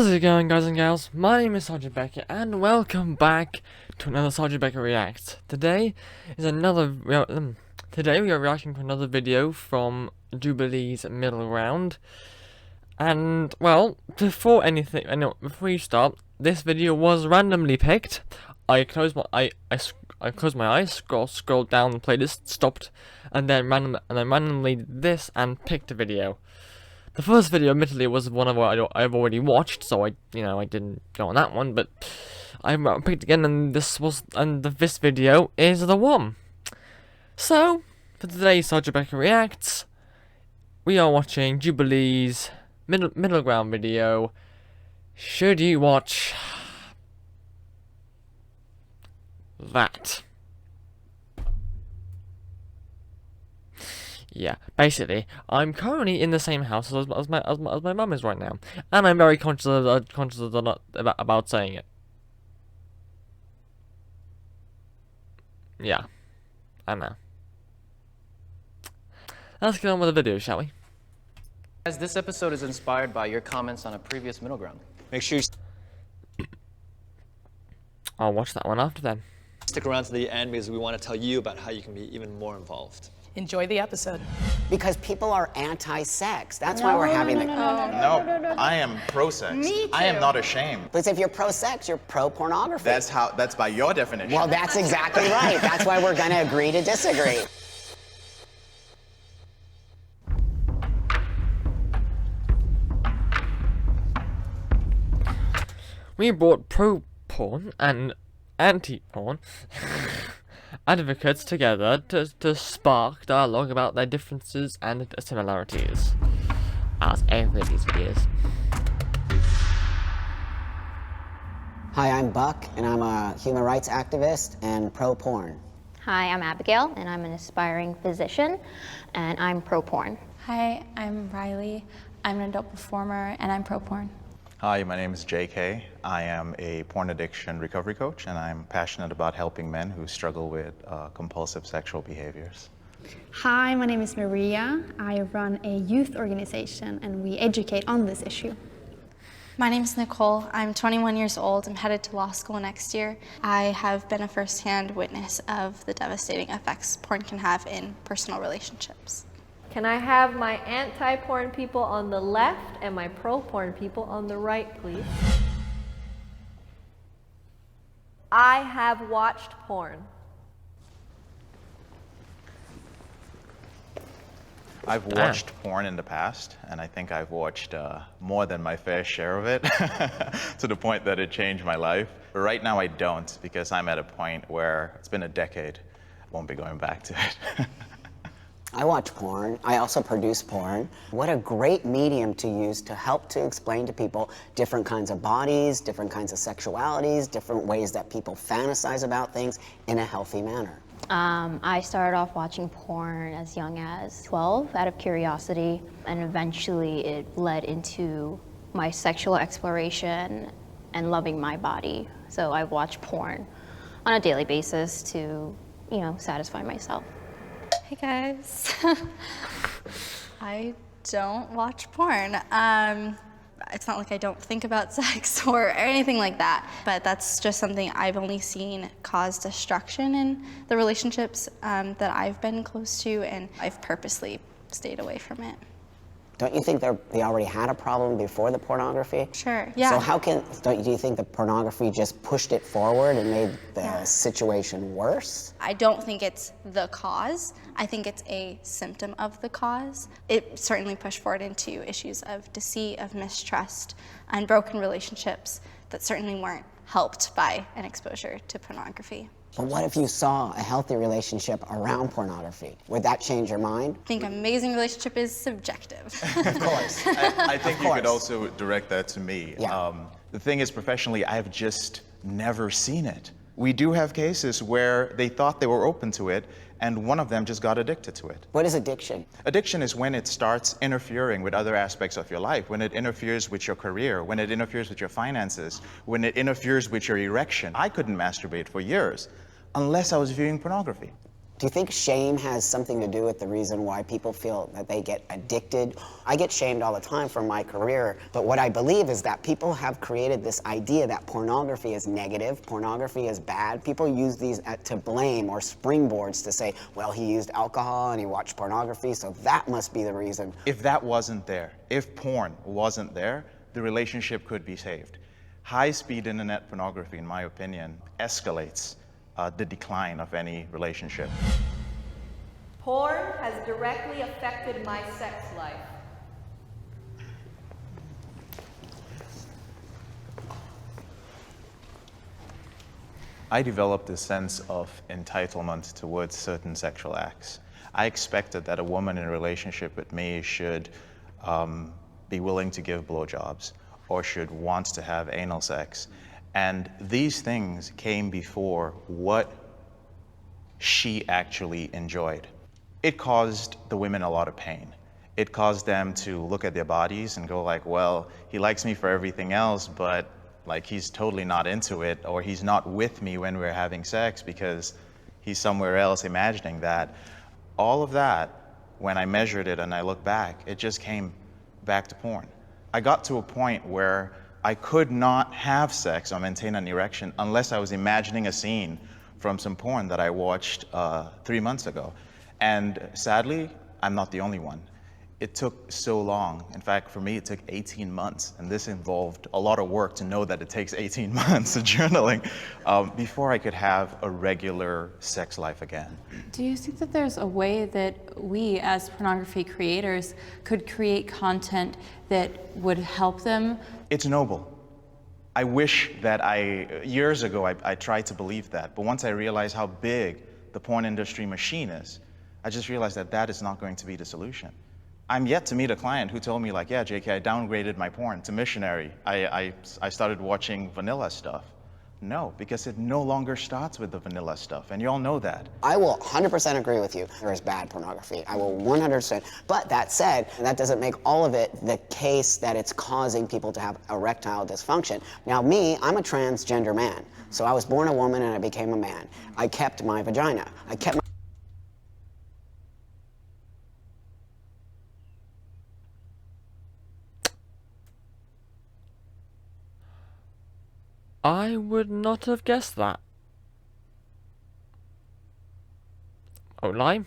How's it going, guys and gals? My name is Sergeant Beckett, and welcome back to another Sergeant Beckett Reacts. Today we are reacting to another video from Jubilee's Middle Ground. And well, before you start, this video was randomly picked. I closed my eyes, scrolled down the playlist, stopped, and then randomly did this and picked a video. The first video, admittedly, was one of what I've already watched, so I didn't go on that one. But I picked again, and this video is the one. So for today's Sergeant Beckett Reacts, we are watching Jubilee's middle ground video. Should you watch that? Yeah, basically, I'm currently in the same house as my mum is right now, and I'm very conscious about saying it. Yeah, I know. Let's get on with the video, shall we? As this episode is inspired by your comments on a previous middle ground, make sure you I'll watch that one after then. Stick around to the end because we want to tell you about how you can be even more involved. Enjoy the episode. Because people are anti-sex. That's why we're having the... No, I am pro-sex. Me too. I am not ashamed. Because if you're pro-sex, you're pro-pornography. That's by your definition. Well, that's exactly right. That's why we're going to agree to disagree. We brought pro-porn and anti-porn advocates together to spark dialogue about their differences and similarities, as every of these videos. Hi, I'm Buck, and I'm a human rights activist and pro-porn. Hi, I'm Abigail, and I'm an aspiring physician, and I'm pro-porn. Hi, I'm Riley. I'm an adult performer, and I'm pro-porn. Hi, my name is JK. I am a porn addiction recovery coach, and I'm passionate about helping men who struggle with compulsive sexual behaviors. Hi, my name is Maria. I run a youth organization, and we educate on this issue. My name is Nicole. I'm 21 years old. I'm headed to law school next year. I have been a first-hand witness of the devastating effects porn can have in personal relationships. Can I have my anti-porn people on the left and my pro-porn people on the right, please? I have watched porn. I've watched porn in the past, and I think I've watched more than my fair share of it, to the point that it changed my life. But right now I don't, because I'm at a point where it's been a decade. I won't be going back to it. I watch porn. I also produce porn. What a great medium to use to help to explain to people different kinds of bodies, different kinds of sexualities, different ways that people fantasize about things in a healthy manner. I started off watching porn as young as 12 out of curiosity, and eventually it led into my sexual exploration and loving my body. So I watch porn on a daily basis to, satisfy myself. Hey guys. I don't watch porn. It's not like I don't think about sex or anything like that, but that's just something I've only seen cause destruction in the relationships that I've been close to, and I've purposely stayed away from it. Don't you think they already had a problem before the pornography? Sure, yeah. So do you think the pornography just pushed it forward and made the situation worse? I don't think it's the cause. I think it's a symptom of the cause. It certainly pushed forward into issues of deceit, of mistrust, and broken relationships that certainly weren't helped by an exposure to pornography. But what if you saw a healthy relationship around pornography? Would that change your mind? I think amazing relationship is subjective. Of course. I think you could also direct that to me. Yeah. The thing is, professionally, I have just never seen it. We do have cases where they thought they were open to it, and one of them just got addicted to it. What is addiction? Addiction is when it starts interfering with other aspects of your life, when it interferes with your career, when it interferes with your finances, when it interferes with your erection. I couldn't masturbate for years unless I was viewing pornography. Do you think shame has something to do with the reason why people feel that they get addicted? I get shamed all the time for my career, but what I believe is that people have created this idea that pornography is negative, pornography is bad. People use these to blame or springboards to say, well, he used alcohol and he watched pornography, so that must be the reason. If that wasn't there, if porn wasn't there, the relationship could be saved. High-speed internet pornography, in my opinion, escalates the decline of any relationship. Porn has directly affected my sex life. I developed a sense of entitlement towards certain sexual acts. I expected that a woman in a relationship with me should be willing to give blowjobs or should want to have anal sex. And these things came before what she actually enjoyed. It caused the women a lot of pain. It caused them to look at their bodies and go like, well, he likes me for everything else, but like he's totally not into it, or he's not with me when we're having sex because he's somewhere else imagining that. All of that, when I measured it and I look back, it just came back to porn. I got to a point where I could not have sex or maintain an erection unless I was imagining a scene from some porn that I watched 3 months ago. And sadly, I'm not the only one. It took so long. In fact, for me, it took 18 months. And this involved a lot of work to know that it takes 18 months of journaling before I could have a regular sex life again. Do you think that there's a way that we, as pornography creators, could create content that would help them? It's noble. I wish that years ago, I tried to believe that. But once I realized how big the porn industry machine is, I just realized that that is not going to be the solution. I'm yet to meet a client who told me like, yeah, JK, I downgraded my porn to missionary. I started watching vanilla stuff. No, because it no longer starts with the vanilla stuff, and you all know that. I will 100% agree with you. There is bad pornography. I will 100%. But that said, that doesn't make all of it the case that it's causing people to have erectile dysfunction. Now me, I'm a transgender man. So I was born a woman and I became a man. I kept my vagina. I kept my I would not have guessed that. Oh, lie.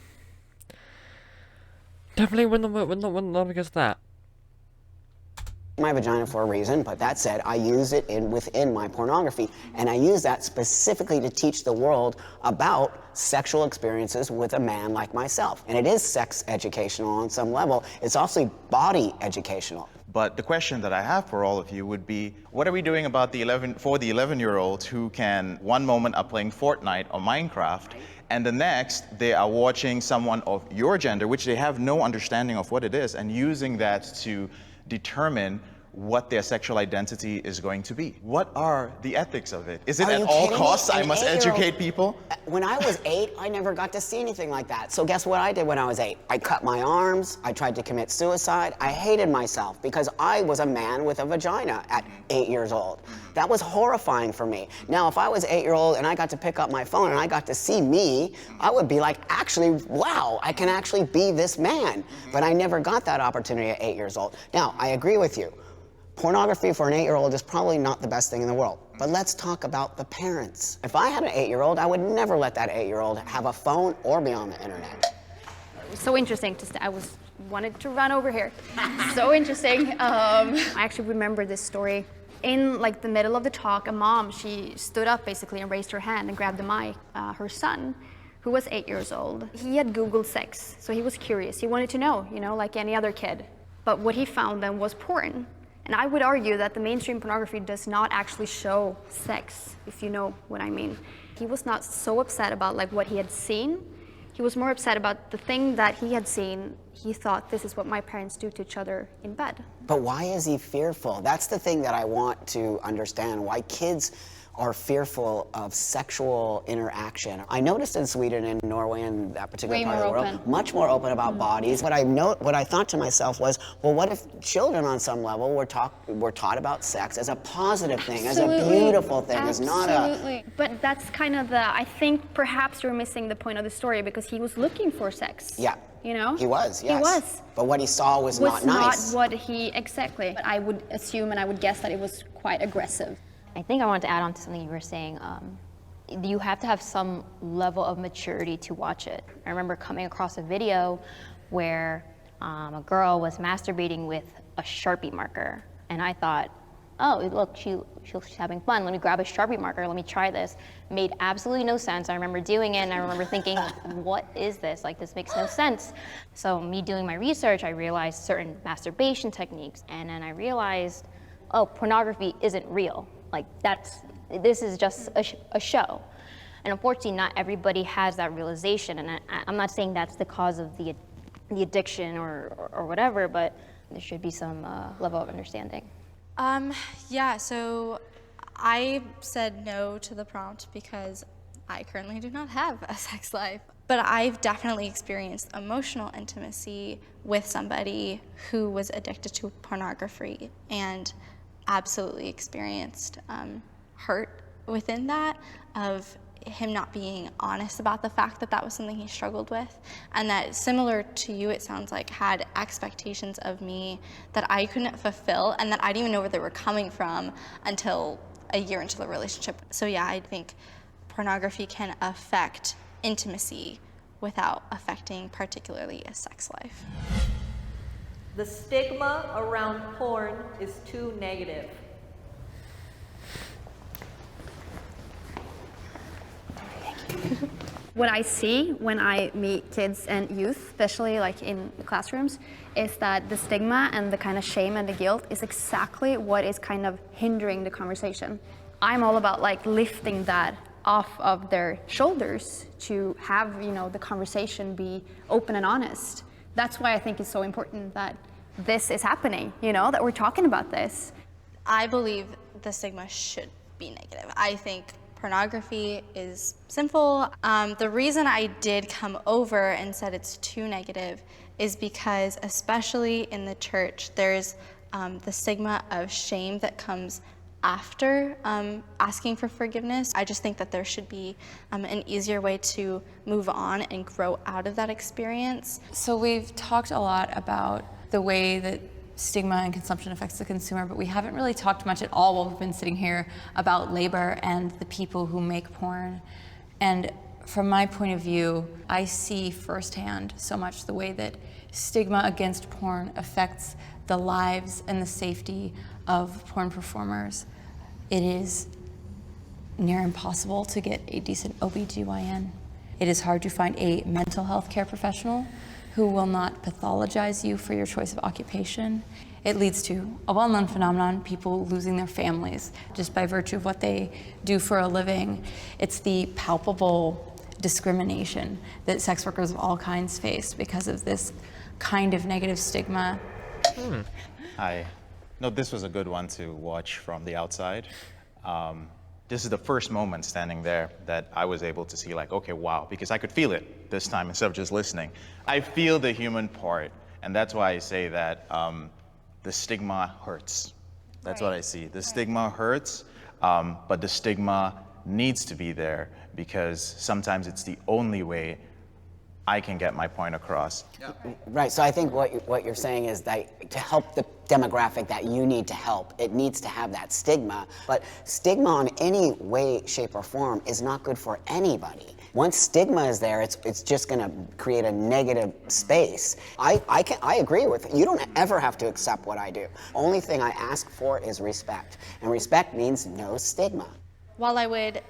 Definitely would not have guessed that. my vagina for a reason, but that said, I use it within my pornography, and I use that specifically to teach the world about sexual experiences with a man like myself. And it is sex educational on some level. It's also body educational. But the question that I have for all of you would be, what are we doing about the 11-year-olds who can, one moment are playing Fortnite or Minecraft, and the next they are watching someone of your gender, which they have no understanding of what it is, and using that to determine what their sexual identity is going to be. What are the ethics of it? Is it at all costs I must educate people? When I was 8, I never got to see anything like that. So guess what I did when I was 8? I cut my arms, I tried to commit suicide, I hated myself because I was a man with a vagina at 8 years old. That was horrifying for me. Now, if I was 8-year-old and I got to pick up my phone and I got to see me, I would be like, actually, wow, I can actually be this man. But I never got that opportunity at 8 years old. Now, I agree with you. Pornography for an 8-year-old is probably not the best thing in the world. But let's talk about the parents. If I had an 8-year-old, I would never let that 8-year-old have a phone or be on the internet. So interesting. Wanted to run over here. So interesting. I actually remember this story. In like the middle of the talk, a mom, she stood up basically and raised her hand and grabbed the mic. Her son, who was 8 years old, he had Googled sex, so he was curious. He wanted to know, like any other kid. But what he found then was porn. And I would argue that the mainstream pornography does not actually show sex, if you know what I mean. He was not so upset about like what he had seen. He was more upset about the thing that he had seen. He thought, this is what my parents do to each other in bed. But why is he fearful? That's the thing that I want to understand. Why kids are fearful of sexual interaction. I noticed in Sweden and Norway and that particular Way part of the more world, open. much more open about bodies. What I thought to myself was, well, what if children on some level were taught about sex as a positive thing, as a beautiful thing, as not a... Absolutely. But that's kind of I think perhaps you're missing the point of the story, because he was looking for sex. Yeah. You know? He was, yes. He was. But what he saw was not nice. Not what he, exactly. But I would assume and I would guess that it was quite aggressive. I think I wanted to add on to something you were saying. You have to have some level of maturity to watch it. I remember coming across a video where a girl was masturbating with a Sharpie marker. And I thought, oh, look, she's having fun. Let me grab a Sharpie marker. Let me try this. Made absolutely no sense. I remember doing it, and I remember thinking, what is this? Like, this makes no sense. So me doing my research, I realized certain masturbation techniques. And then I realized, oh, pornography isn't real. Like, this is just a show. And unfortunately, not everybody has that realization. And I'm not saying that's the cause of the addiction or whatever, but there should be some level of understanding. Yeah, so I said no to the prompt because I currently do not have a sex life. But I've definitely experienced emotional intimacy with somebody who was addicted to pornography and absolutely experienced hurt within that, of him not being honest about the fact that that was something he struggled with, and that, similar to you, it sounds like, had expectations of me that I couldn't fulfill and that I didn't even know where they were coming from until a year into the relationship. So yeah, I think pornography can affect intimacy without affecting particularly a sex life. The stigma around porn is too negative. What I see when I meet kids and youth, especially like in the classrooms, is that the stigma and the kind of shame and the guilt is exactly what is kind of hindering the conversation. I'm all about like lifting that off of their shoulders to have, you know, the conversation be open and honest. That's why I think it's so important that this is happening, you know, that we're talking about this. I believe the stigma should be negative. I think pornography is sinful. The reason I did come over and said it's too negative is because, especially in the church, there's the stigma of shame that comes after asking for forgiveness. I just think that there should be an easier way to move on and grow out of that experience. So we've talked a lot about the way that stigma and consumption affects the consumer, but we haven't really talked much at all while we've been sitting here about labor and the people who make porn. And from my point of view, I see firsthand so much the way that stigma against porn affects the lives and the safety of porn performers. It is near impossible to get a decent OB/GYN. It is hard to find a mental health care professional who will not pathologize you for your choice of occupation. It leads to a well-known phenomenon, people losing their families just by virtue of what they do for a living. It's the palpable discrimination that sex workers of all kinds face because of this kind of negative stigma. Hi. No, this was a good one to watch from the outside. This is the first moment standing there that I was able to see, like, okay, wow, because I could feel it this time instead of just listening. I feel the human part, and that's why I say that the stigma hurts. That's what I see. The stigma hurts, but the stigma needs to be there because sometimes it's the only way I can get my point across. Right, so I think what you're saying is that to help the demographic that you need to help, it needs to have that stigma. But stigma in any way, shape, or form is not good for anybody. Once stigma is there, it's just gonna create a negative space. I agree with it. You don't ever have to accept what I do. Only thing I ask for is respect. And respect means no stigma. While I would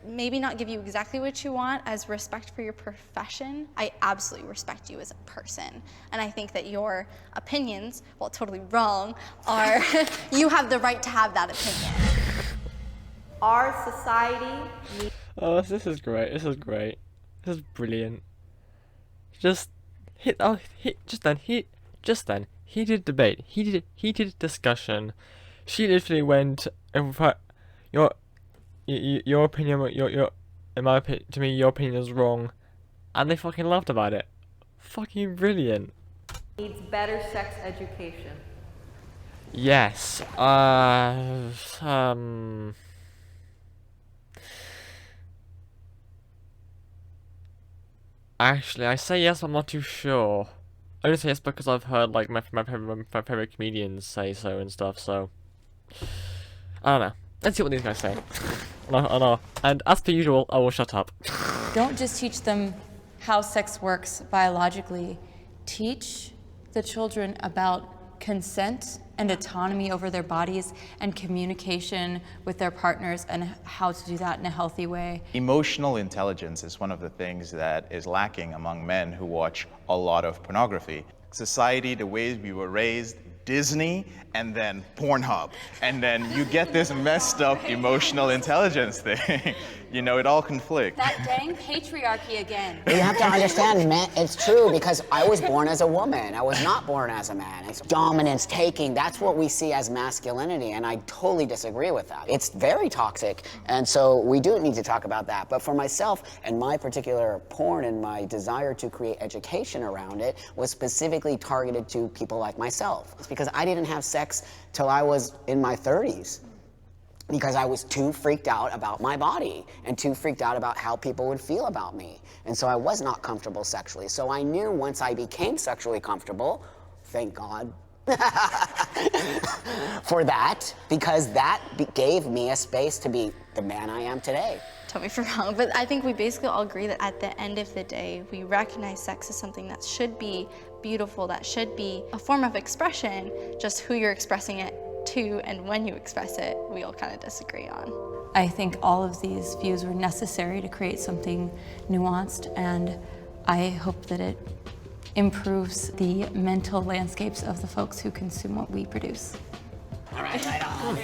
maybe not give you exactly what you want as respect for your profession, I absolutely respect you as a person. And I think that your opinions, while totally wrong, are, you have the right to have that opinion. Our society needs... Oh, this is great. This is great. This is brilliant. Just then, heated debate, heated discussion. She literally went in front, your opinion, in my opinion, to me, your opinion is wrong, and they fucking laughed about it. Fucking brilliant. Needs better sex education. Yes. Actually, I say yes. I'm not too sure. I only say yes because I've heard like my favorite comedians say so and stuff. So I don't know. Let's see what these guys say. I know. And as per usual, I will shut up. Don't just teach them how sex works biologically. Teach the children about consent and autonomy over their bodies and communication with their partners and how to do that in a healthy way. Emotional intelligence is one of the things that is lacking among men who watch a lot of pornography. Society, the way we were raised, Disney, and then Pornhub. And then you get this messed up emotional intelligence thing. You know, it all conflicts. That dang patriarchy again. You have to understand, man, it's true because I was born as a woman. I was not born as a man. It's dominance, taking, that's what we see as masculinity, and I totally disagree with that. It's very toxic, and so we do need to talk about that. But for myself and my particular porn and my desire to create education around it was specifically targeted to people like myself. It's because I didn't have sex till I was in my 30s. Because I was too freaked out about my body and too freaked out about how people would feel about me. And so I was not comfortable sexually. So I knew once I became sexually comfortable, thank God for that, because that gave me a space to be the man I am today. Tell me if you're wrong, but I think we basically all agree that at the end of the day, we recognize sex as something that should be beautiful, that should be a form of expression, just who you're expressing it to and when you express it, we all kind of disagree on. I think all of these views were necessary to create something nuanced, and I hope that it improves the mental landscapes of the folks who consume what we produce. All right on.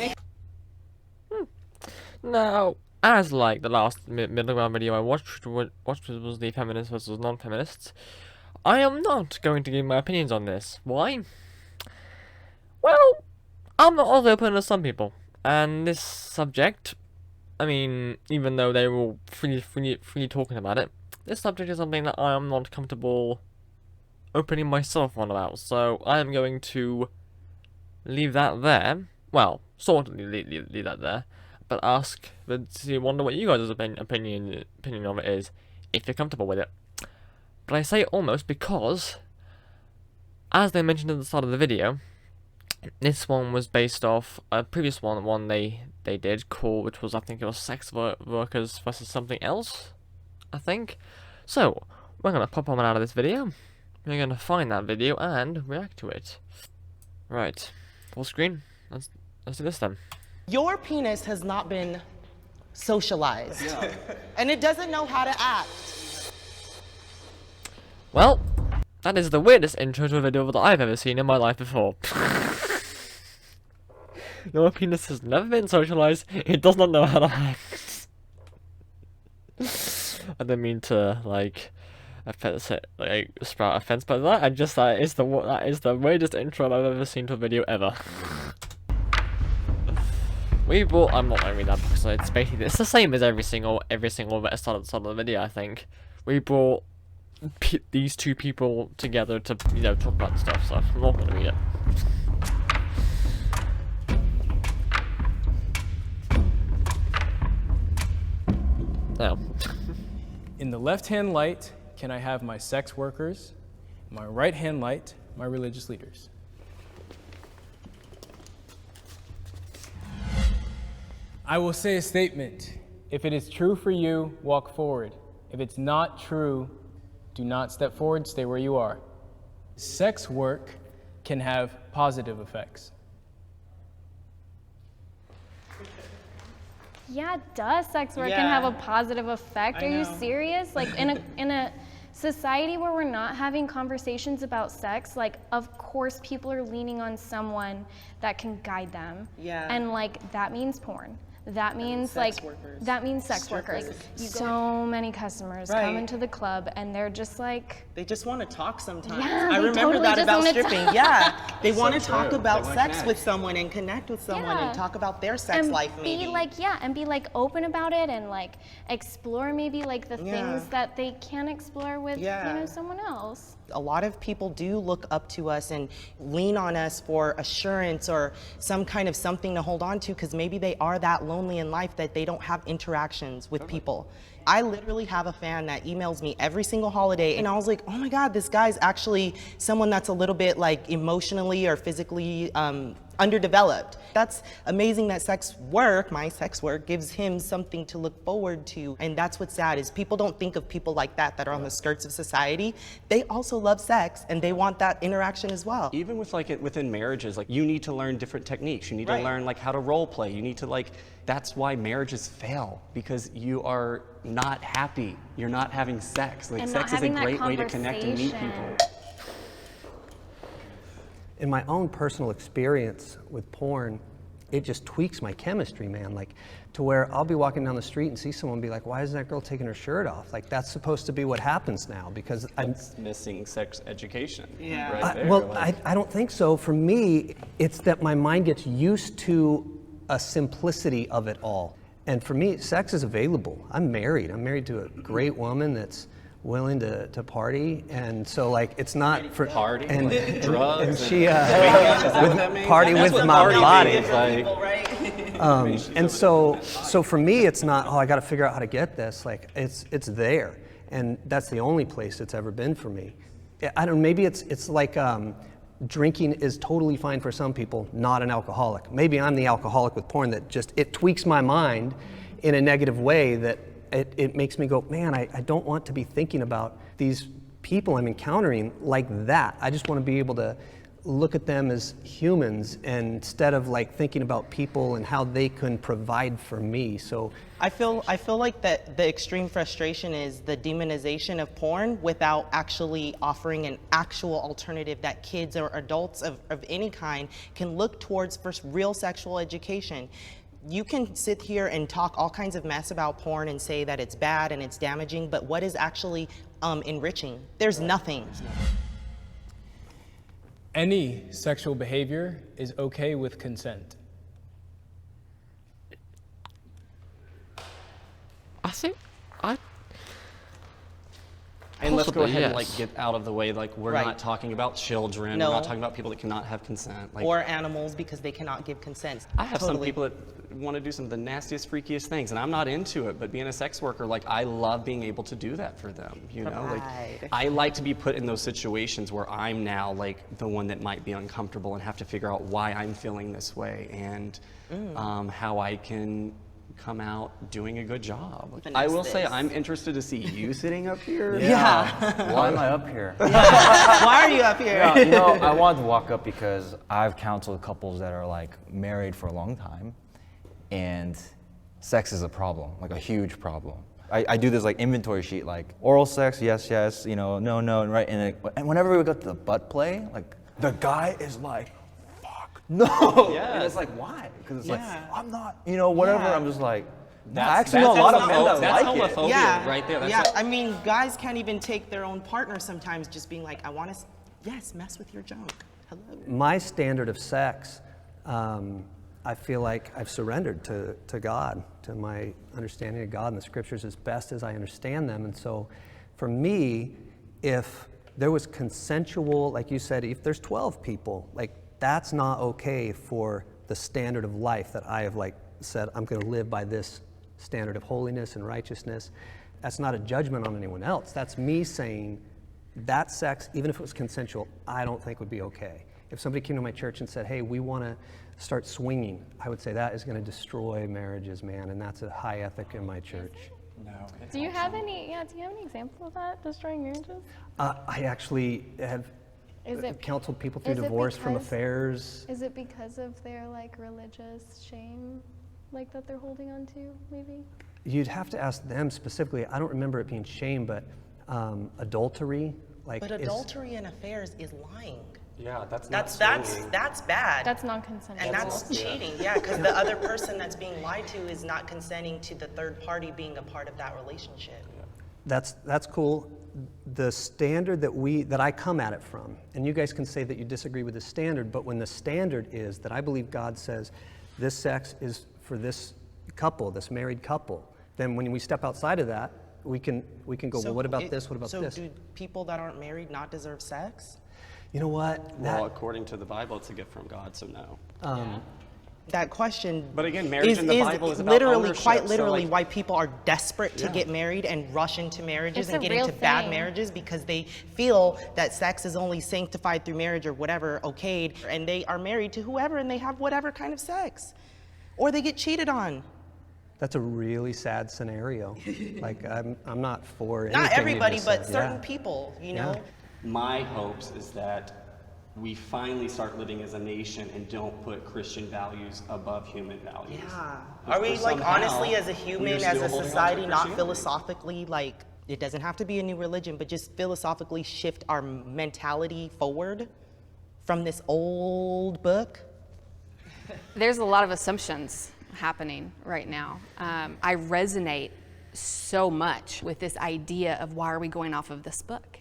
Now, as like the last middle ground video I watched was the feminists versus non-feminists, I am not going to give my opinions on this. Why? Well, I'm not as open as some people, and this subject, I mean, even though they were freely talking about it, this subject is something that I am not comfortable opening myself on about, so I am going to leave that there. Well, sort of leave that there, but wonder what you guys' opinion of it is, if you're comfortable with it. But I say almost because, as they mentioned at the start of the video, this one was based off a previous one they did called, which was, I think it was sex workers versus something else, I think. So, we're going to pop one out of this video, we're going to find that video and react to it. Right, full screen, let's do this then. Your penis has not been socialized, and it doesn't know how to act. Well, that is the weirdest intro to a video that I've ever seen in my life before. Your penis has never been socialized, it does not know how to act. I didn't mean to, like, sprout offense by that, that is the weirdest intro I've ever seen to a video ever. I'm not going to read that because it's basically, it's the same as every single start of the video, I think. We brought these two people together to, you know, talk about stuff, so I'm not going to read it. Now. In the left-hand light, can I have my sex workers? In my right-hand light, my religious leaders. I will say a statement. If it is true for you, walk forward. If it's not true, do not step forward, stay where you are. Sex work can have positive effects. Yeah, duh, sex work can have a positive effect. Are you serious? Like, in a society where we're not having conversations about sex, like, of course people are leaning on someone that can guide them. Yeah. And, like, that means porn. that means sex workers. that means sex Strippers. workers. So many customers come into the club and they're just like, they just want to talk sometimes. Yeah, I they remember totally that just about wanna stripping. talk. Yeah, they So want to true. talk They about wanna sex connect. with someone and connect with someone Yeah. and talk about their sex and life maybe. be like open about it and like explore maybe like the Yeah. things that they can't explore with Yeah. someone else. A lot of people do look up to us and lean on us for assurance or some kind of something to hold on to because maybe they are that lonely in life that they don't have interactions with people. I literally have a fan that emails me every single holiday and I was like, oh my God, this guy's actually someone that's a little bit like emotionally or physically underdeveloped. That's amazing that my sex work gives him something to look forward to. And that's what's sad is people don't think of people like that are on the skirts of society. They also love sex and they want that interaction as well. Even with within marriages, you need to learn different techniques. You need to learn how to role play. You need to that's why marriages fail, because you are not happy. You're not having sex. And Sex is a great way to connect and meet people. In my own personal experience with porn, it just tweaks my chemistry, man. To where I'll be walking down the street and see someone and be like, why isn't that girl taking her shirt off? That's supposed to be what happens now because I'm missing sex education. Yeah. Right there. Well, I don't think so. For me, it's that my mind gets used to a simplicity of it all. And for me, sex is available. I'm married. I'm married to a great woman that's willing to party, and so it's not for party and drugs. And she with party with my body. And so for me, it's not I got to figure out how to get this. It's there, and that's the only place it's ever been for me. I don't. Maybe it's like drinking is totally fine for some people, not an alcoholic. Maybe I'm the alcoholic with porn that just it tweaks my mind in a negative way that. It makes me go, man, I don't want to be thinking about these people I'm encountering like that. I just want to be able to look at them as humans instead of thinking about people and how they can provide for me. So I feel like that the extreme frustration is the demonization of porn without actually offering an actual alternative that kids or adults of any kind can look towards for real sexual education. You can sit here and talk all kinds of mess about porn and say that it's bad and it's damaging, but what is actually enriching? There's nothing. Any sexual behavior is okay with consent. And let's go ahead yes. and get out of the way. We're Right. not talking about children. No. We're not talking about people that cannot have consent. Or animals because they cannot give consent. I have some people that want to do some of the nastiest, freakiest things, and I'm not into it. But being a sex worker, I love being able to do that for them. I like to be put in those situations where I'm now the one that might be uncomfortable and have to figure out why I'm feeling this way and how I can come out doing a good job. I will say I'm interested to see you sitting up here. Yeah. Why am I up here? Why are you up here? I wanted to walk up because I've counseled couples that are married for a long time, and sex is a problem, a huge problem. I do this inventory sheet, oral sex, yes, yes, no, right? And whenever we go to the butt play, the guy is no. Yeah. And it's why? Because it's I'm not, whatever. I'm just I That's actually know a lot of men that that's like it. homophobia right there. That's I mean, guys can't even take their own partner sometimes just being I want to, mess with your junk. Hello. my standard of sex, I feel like I've surrendered to God, to my understanding of God and the scriptures as best as I understand them. And so for me, if there was consensual, like you said, if there's 12 people, that's not okay for the standard of life that I have said I'm going to live by this standard of holiness and righteousness. That's not a judgment on anyone else. That's me saying that sex, even if it was consensual, I don't think would be okay. If somebody came to my church and said, hey, we want to start swinging, I would say that is going to destroy marriages, man, and that's a high ethic in my church. No. Do you have any example of that, destroying marriages? I actually have counseled people through divorce from affairs. Is it because of their religious shame that they're holding on to, maybe? You'd have to ask them specifically. I don't remember it being shame, but adultery. But adultery and affairs is lying. Yeah, that's That's bad. That's non-consensual. And that's cheating, yeah, because the other person that's being lied to is not consenting to the third party being a part of that relationship. That's cool. The standard that I come at it from, and you guys can say that you disagree with the standard, but when the standard is that I believe God says this sex is for this couple, this married couple, then when we step outside of that, we can go, well, what about this? What about this? So do people that aren't married not deserve sex? You know what? Well, according to the Bible, it's a gift from God, so no. That question, but again, marriage in the Bible is about literally, ownership, quite so, literally, like, why people are desperate to get married and rush into marriages and get into bad marriages, because they feel that sex is only sanctified through marriage or whatever, okayed, and they are married to whoever and they have whatever kind of sex, or they get cheated on. That's a really sad scenario. Like I'm not for anything. Not everybody, you just but said. certain people, you know. My hopes is that we finally start living as a nation and don't put Christian values above human values. Yeah. Are we like honestly as a human, as a society, not philosophically, like it doesn't have to be a new religion, but just philosophically shift our mentality forward from this old book? There's a lot of assumptions happening right now. I resonate so much with this idea of why are we going off of this book?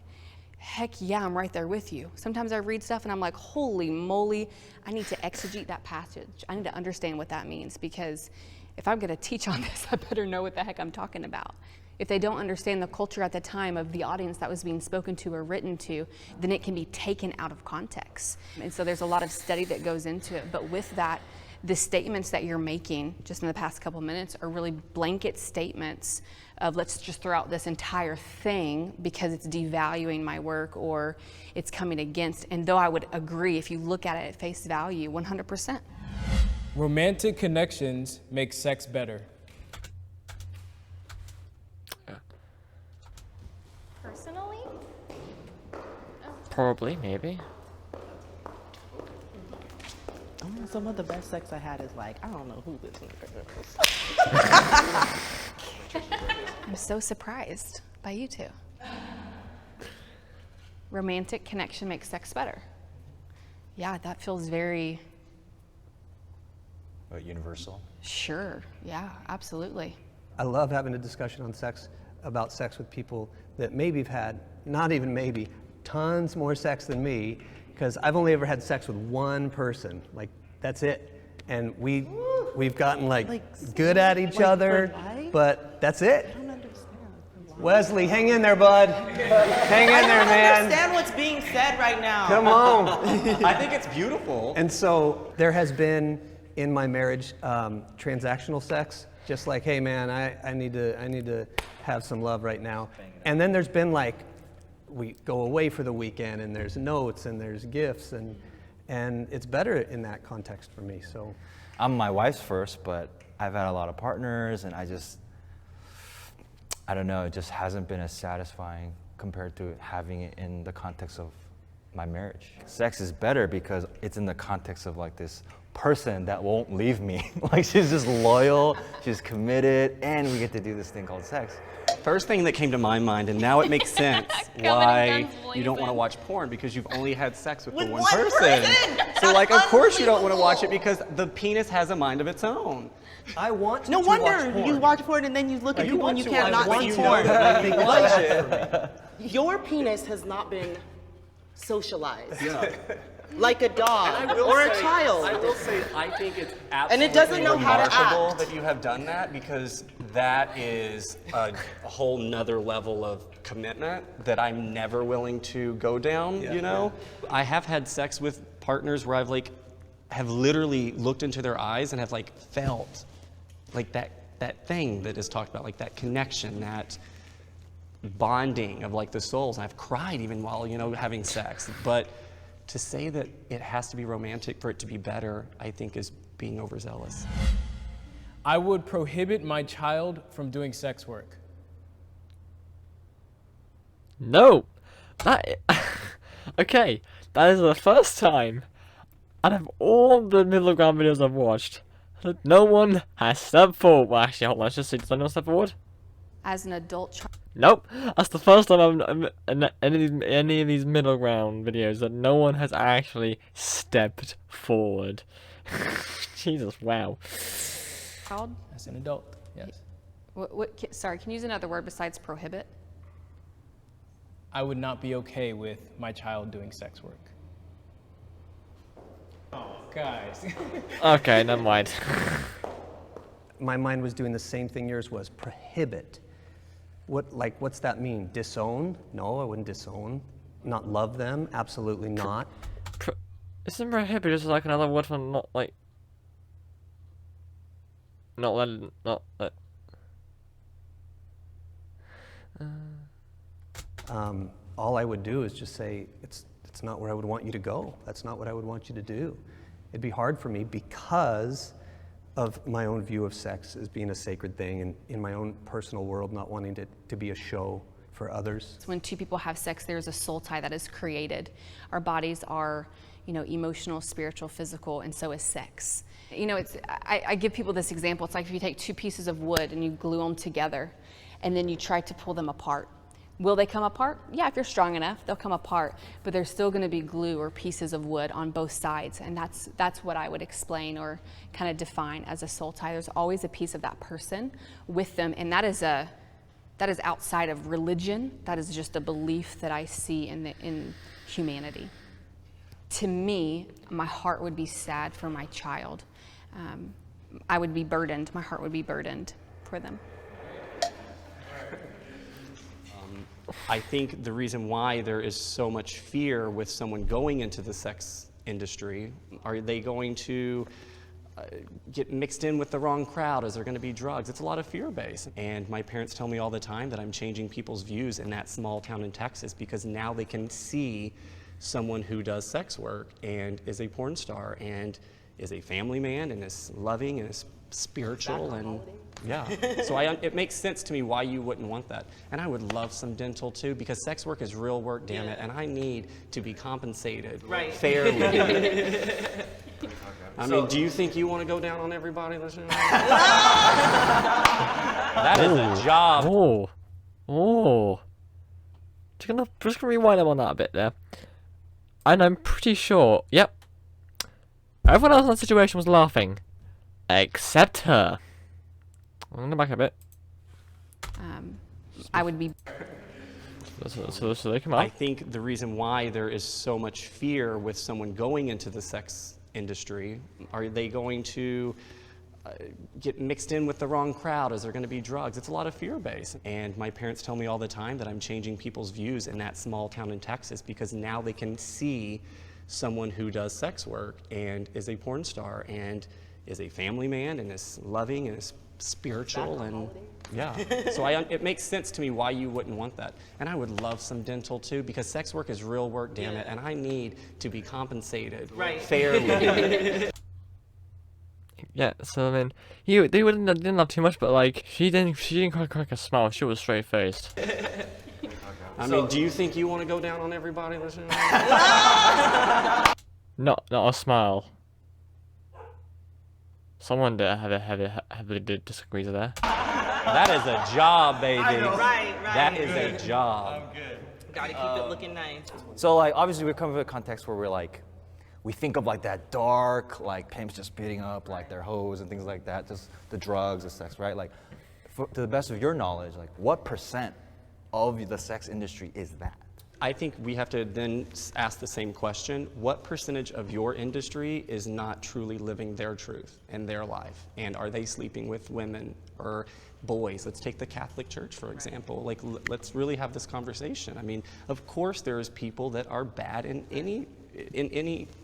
Heck yeah, I'm right there with you. Sometimes I read stuff and I'm like, holy moly, I need to exegete that passage. I need to understand what that means, because if I'm gonna teach on this, I better know what the heck I'm talking about. If they don't understand the culture at the time of the audience that was being spoken to or written to, then it can be taken out of context. And so there's a lot of study that goes into it, but with that, the statements that you're making just in the past couple minutes are really blanket statements of let's just throw out this entire thing because it's devaluing my work or it's coming against. And though I would agree, if you look at it at face value, 100%. Romantic connections make sex better. Personally? Probably, maybe. Some of the best sex I had is like, I don't know who this is. I'm so surprised by you two. Romantic connection makes sex better. Yeah, that feels very... universal? Sure, yeah, absolutely. I love having a discussion on sex, about sex with people that maybe have had, not even maybe, tons more sex than me, because I've only ever had sex with one person. Like, that's it. And we've gotten like good at each other, but that's it. Wesley, hang in there, bud. Hang in there, man. I understand what's being said right now. Come on. I think it's beautiful. And so there has been in my marriage transactional sex, just like, hey man, I need to have some love right now. And then there's been like, we go away for the weekend and there's notes and there's gifts and it's better in that context for me. So I'm my wife's first, but I've had a lot of partners and I don't know, it just hasn't been as satisfying compared to having it in the context of my marriage. Sex is better because it's in the context of like this person that won't leave me. Like she's just loyal, she's committed, and we get to do this thing called sex. First thing that came to my mind, and now it makes sense why you don't want to watch porn, because you've only had sex with the one person. So like, of course you don't want to watch it because the penis has a mind of its own. I want No wonder you watch porn and then you look at people and you can't not see porn. Your penis has not been socialized. Yeah. Like a dog or a child. I will say, I think it's absolutely and it doesn't know how to remarkable act. that you have done that, because that is a whole nother level of commitment that I'm never willing to go down, you know? Yeah. I have had sex with partners where I've like, have literally looked into their eyes and have like felt like that thing that is talked about, like that connection, that bonding of like the souls. And I've cried even while, you know, having sex. But to say that it has to be romantic for it to be better, I think is being overzealous. I would prohibit my child from doing sex work. No! Okay, that is the first time out of all the middle ground videos I've watched that no one has stepped forward. Well, actually, hold on, let's just see. Does anyone step forward? as an adult child. Nope, that's the first time I'm in any of these middle ground videos that no one has actually stepped forward. Jesus, wow. As an adult, yes. Sorry, can you use another word besides prohibit? I would not be okay with my child doing sex work. Oh, guys. Okay, never mind. My mind was doing the same thing yours was, prohibit. What's that mean? Disown? No, I wouldn't disown. Not love them? Absolutely not. Isn't prohibit just like another word for not let. All I would do is just say, it's not where I would want you to go. That's not what I would want you to do. It'd be hard for me because of my own view of sex as being a sacred thing, and in my own personal world not wanting it to be a show for others. When two people have sex, there's a soul tie that is created. Our bodies are, emotional, spiritual, physical, and so is sex. I give people this example. It's like if you take two pieces of wood and you glue them together, and then you try to pull them apart. Will they come apart? Yeah, if you're strong enough, they'll come apart, but there's still gonna be glue or pieces of wood on both sides, and that's what I would explain or kind of define as a soul tie. There's always a piece of that person with them, and that is outside of religion. That is just a belief that I see in humanity. To me, my heart would be sad for my child. I would be burdened, my heart would be burdened for them. I think the reason why there is so much fear with someone going into the sex industry, are they going to get mixed in with the wrong crowd? Is there going to be drugs? It's a lot of fear-based. And my parents tell me all the time that I'm changing people's views in that small town in Texas because now they can see someone who does sex work and is a porn star and is a family man and is loving and is spiritual and yeah. So it makes sense to me why you wouldn't want that. And I would love some dental too, because sex work is real work, damn it, and I need to be compensated fairly. I mean, do you think you want to go down on everybody listening? That is a job. Just gonna rewind them on that a bit there. And I'm pretty sure, yep, everyone else in that situation was laughing, except her. I'm gonna back a bit. I would be. So they come up. I think the reason why there is so much fear with someone going into the sex industry, are they going to get mixed in with the wrong crowd? Is there going to be drugs? It's a lot of fear-based. And my parents tell me all the time that I'm changing people's views in that small town in Texas because now they can see someone who does sex work and is a porn star and is a family man and is loving and is spiritual and yeah. So it makes sense to me why you wouldn't want that. And I would love some dental too, because sex work is real work, damn it, and I need to be compensated fairly. Yeah, so I mean, they didn't have too much, but like she didn't crack a smile. She was straight faced. I mean, do you think you want to go down on everybody listening? Not a smile. Someone heavily disagrees there. That is a job, baby. I know, right. That is a job. I'm good. Gotta keep it looking nice. So like, obviously we come from a context where we're like, we think of like that dark, like pimps just beating up like their hoes and things like that, just the drugs, the sex, right? Like, to the best of your knowledge, like what % of the sex industry is that? I think we have to then ask the same question. What percentage of your industry is not truly living their truth in their life? And are they sleeping with women or boys? Let's take the Catholic Church, for example. Like, let's really have this conversation. I mean, of course there's people that are bad in any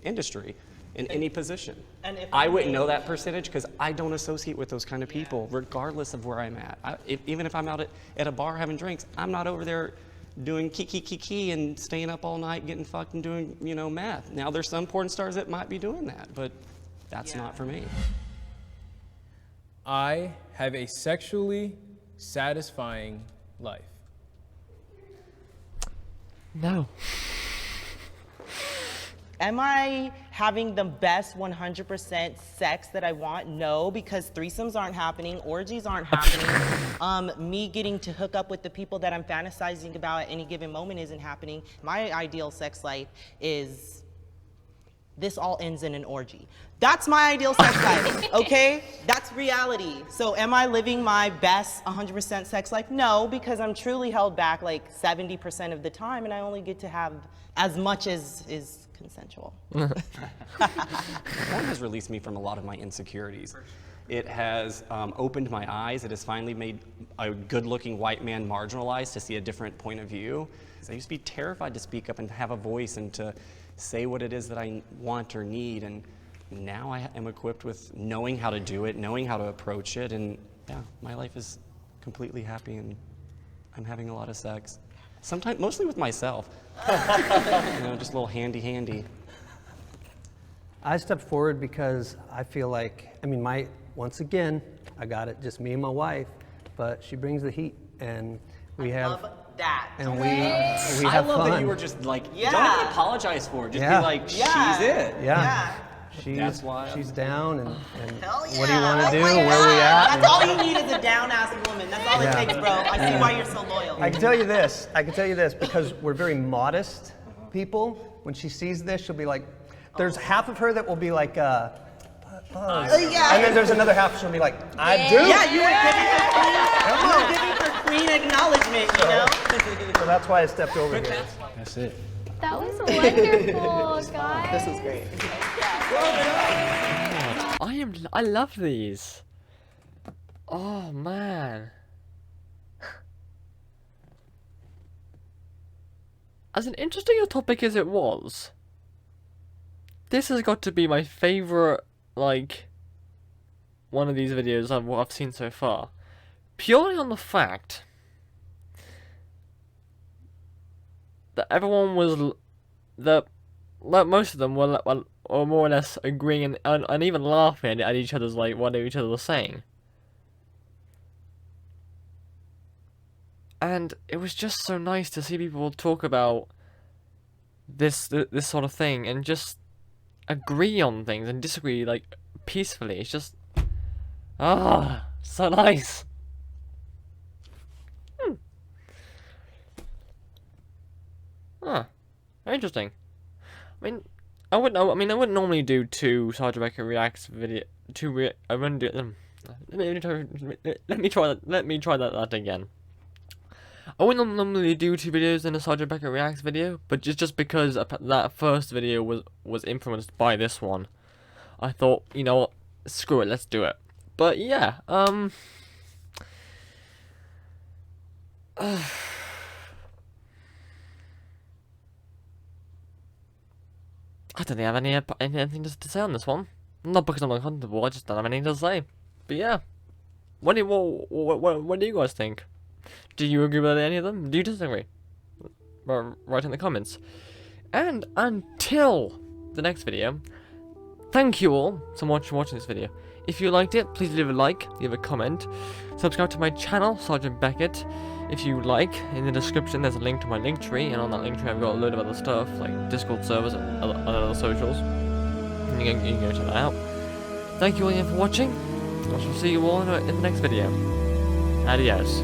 industry, in any position. And I wouldn't know that percentage because I don't associate with those kind of people, regardless of where I'm at. Even if I'm out at a bar having drinks, I'm not over there doing kiki and staying up all night getting fucked and doing, meth. Now there's some porn stars that might be doing that, but that's not for me. I have a sexually satisfying life. No. Am I having the best 100% sex that I want? No, because threesomes aren't happening, orgies aren't happening. Me getting to hook up with the people that I'm fantasizing about at any given moment isn't happening. My ideal sex life is this all ends in an orgy. That's my ideal sex life, okay? That's reality. So am I living my best 100% sex life? No, because I'm truly held back like 70% of the time, and I only get to have as much as is consensual. Porn has released me from a lot of my insecurities. It has opened my eyes. It has finally made a good-looking white man marginalized to see a different point of view. I used to be terrified to speak up and have a voice and to say what it is that I want or need, and now I am equipped with knowing how to do it, knowing how to approach it, and yeah, my life is completely happy, and I'm having a lot of sex. Sometimes, mostly with myself. Just a little handy. I stepped forward because I feel like, once again, I got it, just me and my wife, but she brings the heat, and we have that. And we have fun. I love that you were just like, don't even apologize for it. Just be like, she's it. Yeah. That's why she's down, and yeah. What do you want to do? Oh Where are we at? That's all you need is a down-ass woman. That's all it takes, bro. I see why you're so loyal. I can tell you this, because we're very modest people. When she sees this, she'll be like, there's half of her that will be like, yeah. And then there's another half she'll be like, I do. Yeah, you were giving her queen acknowledgement, you know? So that's why I stepped over here. That's it. That was wonderful, guys. This was great. I love these. Oh man. As an interesting a topic as it was, this has got to be my favorite, like, one of these videos I've seen so far. Purely on the fact that everyone was, that most of them were more or less agreeing and even laughing at each other's, like, what each other was saying. And it was just so nice to see people talk about this sort of thing and just agree on things and disagree, like, peacefully. It's just, so nice. Interesting. I wouldn't normally do two Sergeant Beckett reacts video. I wouldn't do them. Let me try that again. I wouldn't normally do two videos in a Sergeant Beckett reacts video, but just because that first video was influenced by this one, I thought, you know what, screw it, let's do it. But yeah, I don't think I have anything to say on this one. Not because I'm uncomfortable, I just don't have anything to say. But yeah, what do you guys think? Do you agree with any of them? Do you disagree? Write in the comments. And until the next video, thank you all so much for watching this video. If you liked it, please leave a like, leave a comment, subscribe to my channel, Sergeant Beckett. If you like, in the description there's a link to my link tree, and on that link tree I've got a load of other stuff, like Discord servers and other socials. And you can go check that out. Thank you all again for watching. I shall see you all in the next video. Adios.